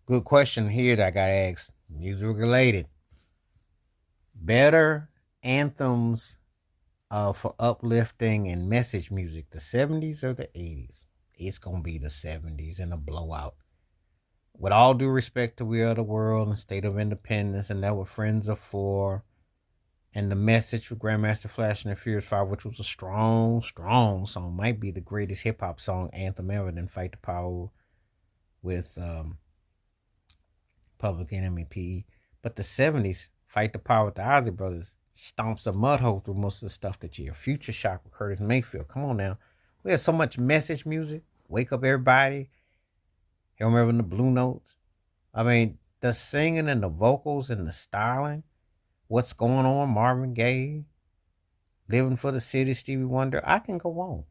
Good question here that I got asked. Music related. Better anthems for uplifting and message music, the 70s or the 80s? It's going to be the 70s and a blowout. With all due respect to We Are the World and State of Independence and That What Friends Are For, and the message for Grandmaster Flash and the Furious Five, which was a strong, strong song, might be the greatest hip hop song anthem ever than Fight the Power with Public Enemy PE. But the 70s, Fight the Power with the Ozzy Brothers, stomps a mud hole through most of the stuff that you hear. Future Shock with Curtis Mayfield. Come on now. We have so much message music. Wake Up Everybody. Hell, remember the Blue Notes. I mean, the singing and the vocals and the styling. What's going on? Marvin Gaye. Living for the City, Stevie Wonder. I can go on.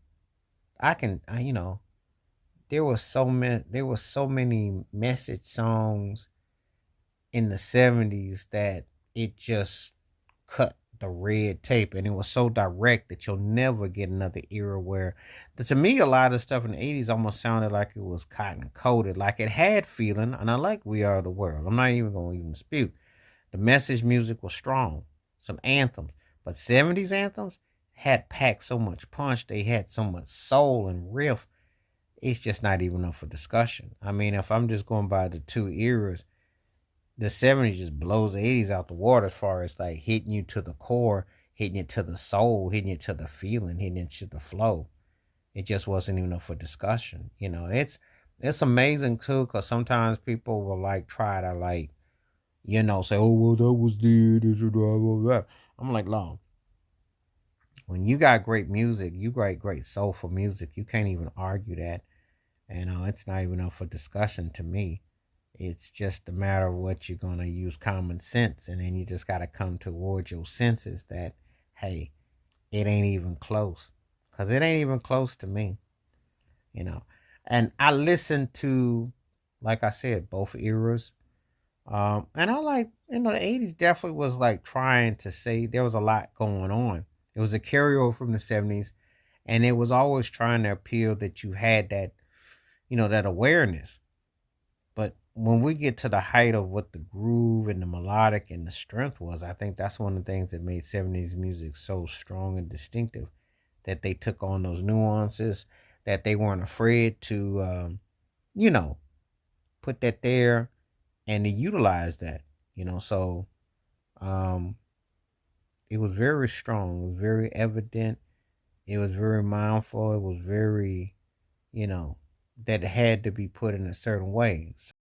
There was so many message songs in the 70s that it just cut the red tape, and it was so direct that you'll never get another era where to me a lot of stuff in the 80s almost sounded like it was cotton coated, like it had feeling. And I like We Are the World. I'm not even going to even dispute the message music was strong, some anthems, but 70s anthems had packed so much punch, they had so much soul and riff. It's just not even up for discussion. I mean, if I'm just going by the two eras, the 70s just blows the 80s out the water as far as like hitting you to the core, hitting you to the soul, hitting you to the feeling, hitting you to the flow. It just wasn't even up for discussion. It's amazing too, because sometimes people will like try to like, say, oh well, that was this or blah blah blah. I'm like, long. When you got great music, you got great soulful music. You can't even argue that. And it's not even up for discussion to me. It's just a matter of what you're going to use common sense. And then you just got to come towards your senses that, hey, it ain't even close. Because it ain't even close to me, you know. And I listened to, like I said, both eras. And I like, the 80s definitely was like trying to say there was a lot going on. It was a carryover from the 70s. And it was always trying to appeal that you had that, that awareness. But when we get to the height of what the groove and the melodic and the strength was, I think that's one of the things that made 70s music so strong and distinctive. That they took on those nuances, that they weren't afraid to, you know, put that there and to utilize that, So um, it was very strong. It was very evident. It was very mindful. It was very, that it had to be put in a certain way.